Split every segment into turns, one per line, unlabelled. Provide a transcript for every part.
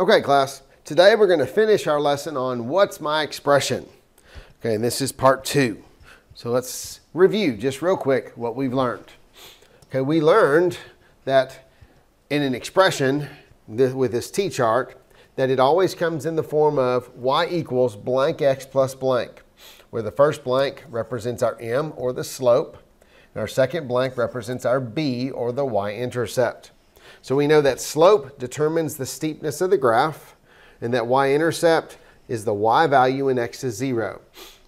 Okay, class, today we're going to finish our lesson on what's my expression. Okay, and this is part 2. So let's review just real quick what we've learned. Okay, we learned that in an expression with this t-chart, that it always comes in the form of y equals blank x plus blank, where the first blank represents our m, or the slope, and our second blank represents our b, or the y-intercept. So we know that slope determines the steepness of the graph, and that y-intercept is the y value when x is 0.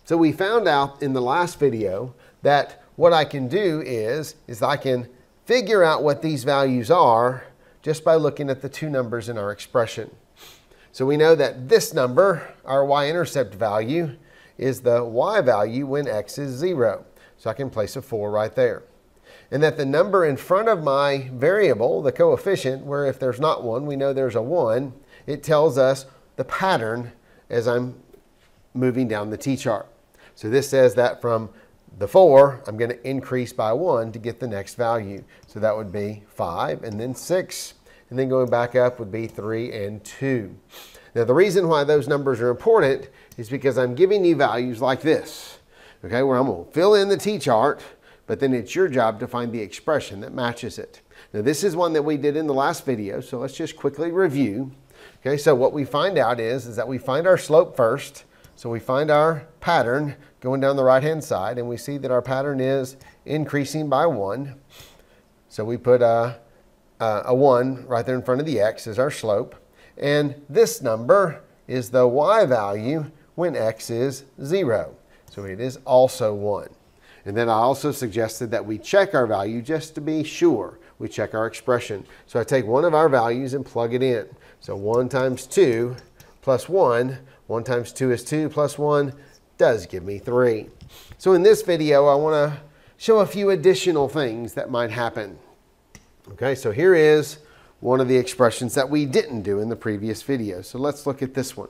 So we found out in the last video that what I can do is I can figure out what these values are just by looking at the two numbers in our expression. So we know that this number, our y-intercept value, is the y value when x is 0. So I can place a 4 right there. And that the number in front of my variable, the coefficient, where if there's not one, we know there's a 1, it tells us the pattern as I'm moving down the t-chart. So this says that from the 4, I'm going to increase by 1 to get the next value. So that would be 5, and then 6, and then going back up would be 3 and 2. Now the reason why those numbers are important is because I'm giving you values like this, okay, where I'm going to fill in the t-chart, but then it's your job to find the expression that matches it. Now this is one that we did in the last video, so let's just quickly review. Okay, so what we find out is that we find our slope first. So we find our pattern going down the right-hand side, and we see that our pattern is increasing by 1. So we put a 1 right there in front of the x as our slope. And this number is the y value when x is 0. So it is also 1. And then I also suggested that we check our value just to be sure. We check our expression. So I take one of our values and plug it in. So 1 times 2 plus 1, 1 times 2 is 2 plus 1 does give me 3. So in this video, I want to show a few additional things that might happen. Okay, so here is one of the expressions that we didn't do in the previous video. So let's look at this one.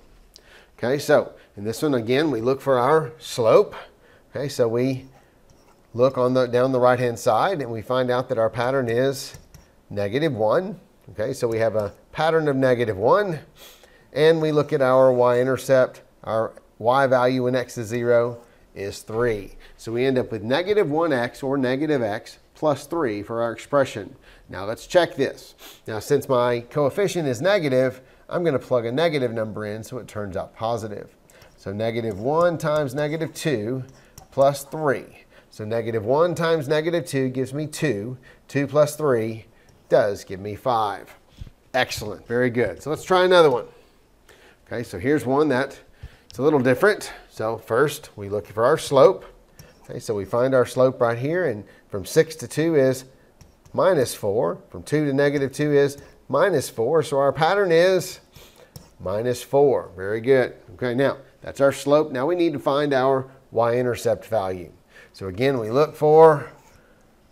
Okay, so in this one, again, we look for our slope. Okay, so we look on down the right-hand side, and we find out that our pattern is -1. Okay, so we have a pattern of -1, and we look at our y-intercept. Our y value when x is 0 is 3. So we end up with -1x, or -x, plus 3 for our expression. Now let's check this. Now since my coefficient is negative, I'm going to plug a negative number in so it turns out positive. So -1 times -2 plus 3. So -1 times -2 gives me 2. 2 plus 3 does give me 5. Excellent. Very good. So let's try another one. Okay, so here's one that it's a little different. So first we look for our slope. Okay, so we find our slope right here, and from 6 to 2 is -4. From 2 to -2 is -4. So our pattern is -4. Very good. Okay, now that's our slope. Now we need to find our y-intercept value. So again, we look for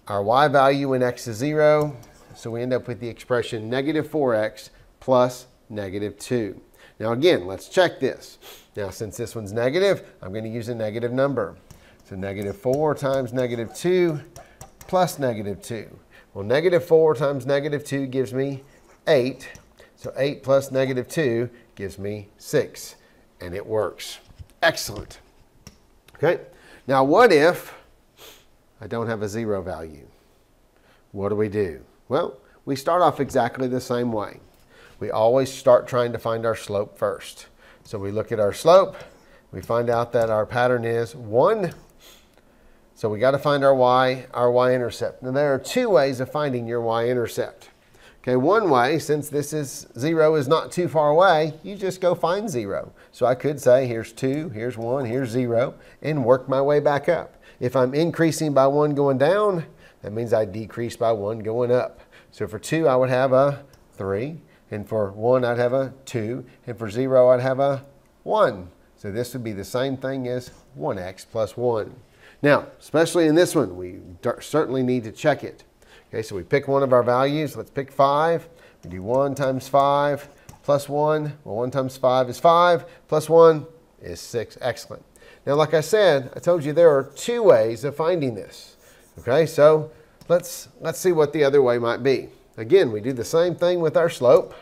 our y value when x is 0. So we end up with the expression -4x plus -2. Now again, let's check this. Now since this one's negative, I'm going to use a negative number. So -4 times -2 plus -2. Well, -4 times -2 gives me 8. So 8 plus -2 gives me 6. And it works. Excellent. Okay. Now what if I don't have a 0 value? What do we do? Well, we start off exactly the same way. We always start trying to find our slope first. So we look at our slope. We find out that our pattern is 1. So we got to find our y-intercept. Now there are two ways of finding your y-intercept. Okay, one way, since this is 0 is not too far away, you just go find 0. So I could say here's 2, here's 1, here's 0, and work my way back up. If I'm increasing by 1 going down, that means I decrease by 1 going up. So for 2, I would have a 3, and for 1, I'd have a 2, and for 0, I'd have a 1. So this would be the same thing as 1x plus 1. Now, especially in this one, we certainly need to check it. Okay, so we pick one of our values. Let's pick 5. We do 1 times 5 plus 1. Well, 1 times 5 is 5, plus 1 is 6. Excellent. Now, like I said, I told you there are two ways of finding this. Okay, so let's see what the other way might be. Again, we do the same thing with our slope.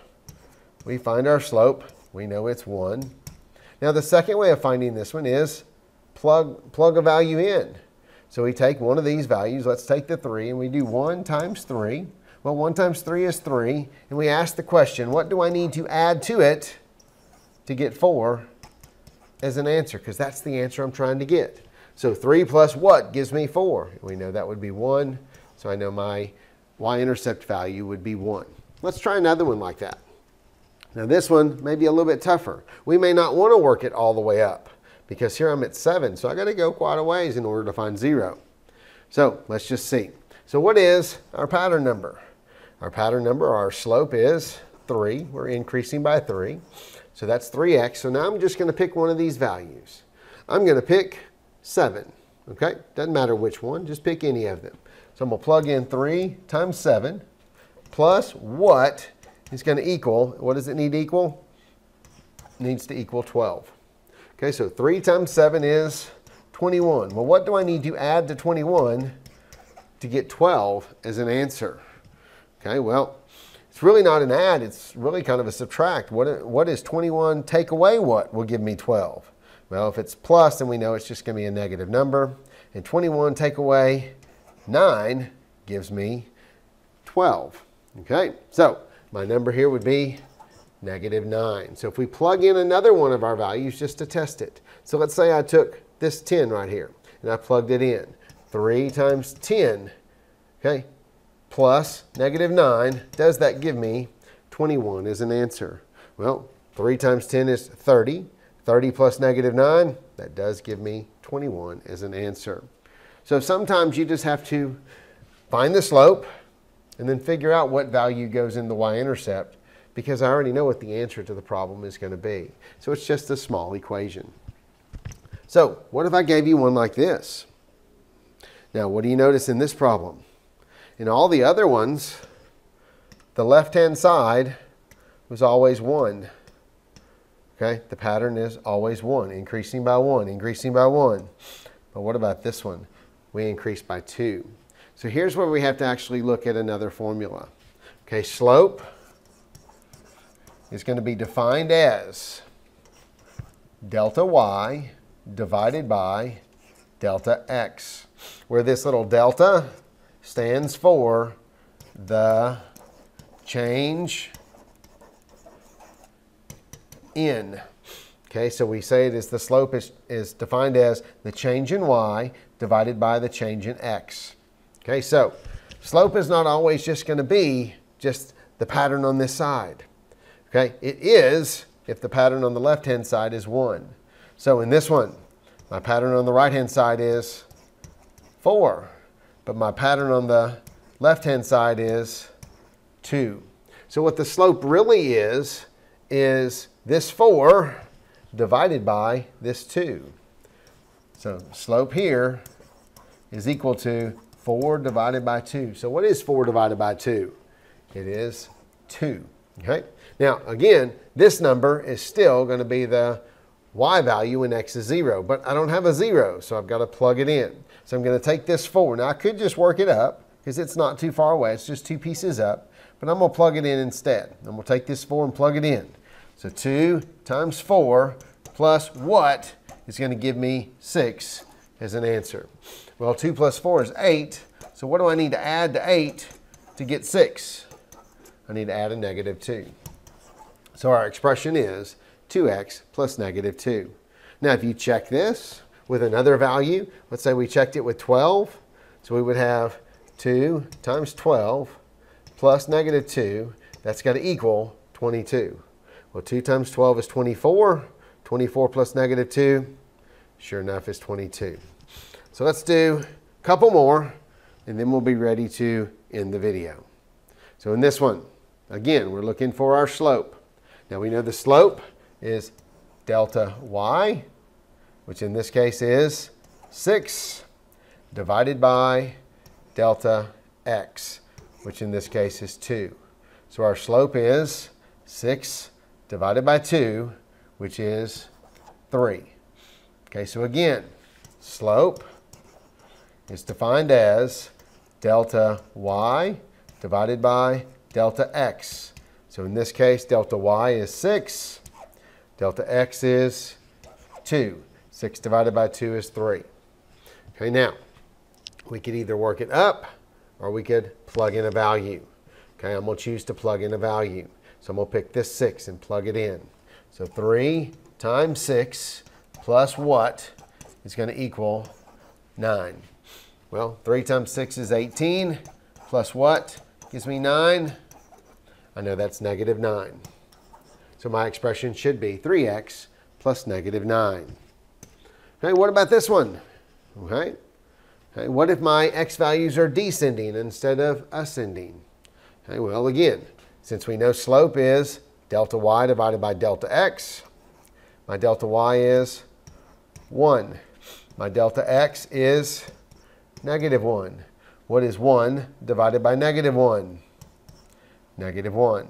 we find our slope. We know it's 1. Now the second way of finding this one is plug a value in. So we take one of these values, let's take the 3, and we do 1 times 3. Well, 1 times 3 is 3, and we ask the question, what do I need to add to it to get 4 as an answer? Because that's the answer I'm trying to get. So 3 plus what gives me 4? We know that would be 1, so I know my y-intercept value would be 1. Let's try another one like that. Now this one may be a little bit tougher. We may not want to work it all the way up, because here I'm at 7, so I got to go quite a ways in order to find 0. So let's just see. So what is our pattern number? Our pattern number, our slope is 3. We're increasing by 3. So that's 3x. So now I'm just going to pick one of these values. I'm going to pick 7. Okay? Doesn't matter which one. Just pick any of them. So I'm going to plug in 3 times 7 plus what is going to equal, what does it need to equal? It needs to equal 12. Okay, so 3 times 7 is 21. Well, what do I need to add to 21 to get 12 as an answer? Okay, well, it's really not an add. It's really kind of a subtract. What is 21 take away what will give me 12? Well, if it's plus, then we know it's just going to be a negative number. And 21 take away 9 gives me 12. Okay, so my number here would be -9. So if we plug in another one of our values just to test it. So let's say I took this 10 right here and I plugged it in. 3 times 10, okay, plus -9, does that give me 21 as an answer? Well, 3 times 10 is 30. 30 plus -9, that does give me 21 as an answer. So sometimes you just have to find the slope and then figure out what value goes in the y-intercept, because I already know what the answer to the problem is going to be. So it's just a small equation. So what if I gave you one like this? Now, what do you notice in this problem? In all the other ones, the left-hand side was always 1. Okay, the pattern is always 1, increasing by 1, increasing by 1. But what about this one? We increase by 2. So here's where we have to actually look at another formula. Okay, slope is going to be defined as delta y divided by delta x, where this little delta stands for the change in. Okay, so we say it is the slope is defined as the change in y divided by the change in x. Okay, so slope is not always just going to be just the pattern on this side. Okay, it is if the pattern on the left-hand side is 1. So in this one, my pattern on the right-hand side is 4, but my pattern on the left-hand side is 2. So what the slope really is this 4 divided by this 2. So slope here is equal to 4 divided by 2. So what is 4 divided by 2? It is 2. Okay? Now, again, this number is still going to be the y value when x is 0, but I don't have a 0, so I've got to plug it in. So I'm going to take this 4. Now, I could just work it up because it's not too far away. It's just 2 pieces up, but I'm going to plug it in instead. I'm going to take this 4 and plug it in. So 2 times 4 plus what is going to give me 6 as an answer? Well, 2 plus 4 is 8. So what do I need to add to 8 to get 6? I need to add a -2. So our expression is 2x plus -2. Now, if you check this with another value, let's say we checked it with 12. So we would have 2 times 12 plus -2. That's got to equal 22. Well, 2 times 12 is 24. 24 plus -2, sure enough, is 22. So let's do a couple more, and then we'll be ready to end the video. So in this one, again, we're looking for our slope. Now we know the slope is delta y, which in this case is 6, divided by delta x, which in this case is 2. So our slope is 6 divided by 2, which is 3. Okay, so again, slope is defined as delta y divided by delta x. So in this case, delta y is 6. Delta x is 2. 6 divided by 2 is 3. Okay, now, we could either work it up or we could plug in a value. Okay, I'm going to choose to plug in a value. So I'm going to pick this 6 and plug it in. So 3 times 6 plus what is going to equal 9? Well, 3 times 6 is 18 plus what gives me 9? I know that's negative 9. So my expression should be 3x plus negative 9. Okay, what about this one? Okay, what if my x values are descending instead of ascending? Okay, well, again, since we know slope is delta y divided by delta x, my delta y is 1. My delta x is negative 1. What is 1 divided by negative 1? Negative 1.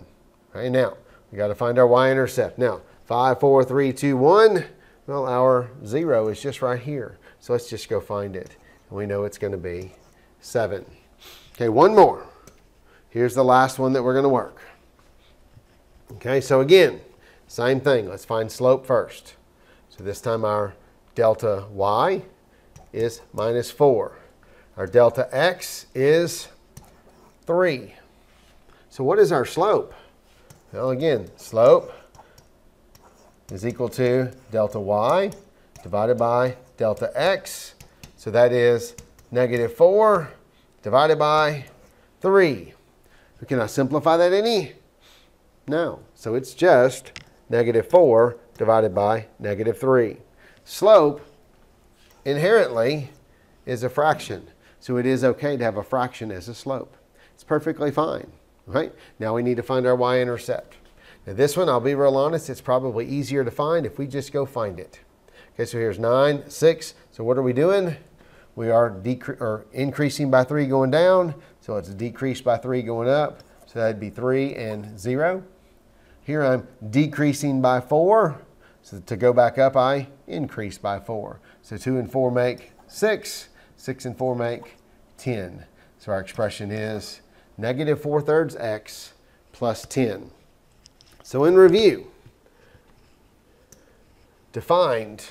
Okay, now, we got to find our y-intercept. Now, 5, 4, 3, 2, 1. Well, our 0 is just right here. So let's just go find it. And we know it's going to be 7. Okay, one more. Here's the last one that we're going to work. Okay, so again, same thing. Let's find slope first. So this time our delta y is minus 4. Our delta x is 3. So what is our slope? Well, again, slope is equal to delta y divided by delta x. So that is negative 4 divided by 3. Can I simplify that any? No. So it's just negative 4 divided by negative 3. Slope inherently is a fraction. So it is okay to have a fraction as a slope. It's perfectly fine. Right? Now we need to find our y-intercept. Now this one, I'll be real honest, it's probably easier to find if we just go find it. Okay, so here's 9, 6. So what are we doing? We are increasing by 3 going down. So it's decreased by 3 going up. So that'd be 3 and 0. Here I'm decreasing by 4. So to go back up, I increase by 4. So 2 and 4 make 6. 6 and 4 make 10. So our expression is negative 4/3 x plus 10. So in review, to find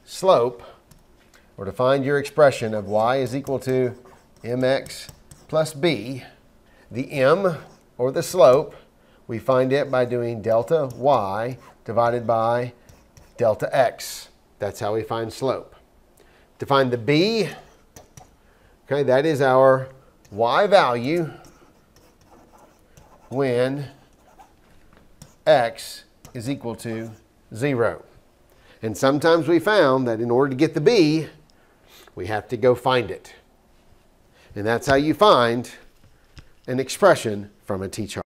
slope, or to find your expression of y is equal to mx plus b, the m, or the slope, we find it by doing delta y divided by delta x. That's how we find slope. To find the b, okay, that is our y value when x is equal to 0. And sometimes we found that in order to get the b, we have to go find it. And that's how you find an expression from a t-chart.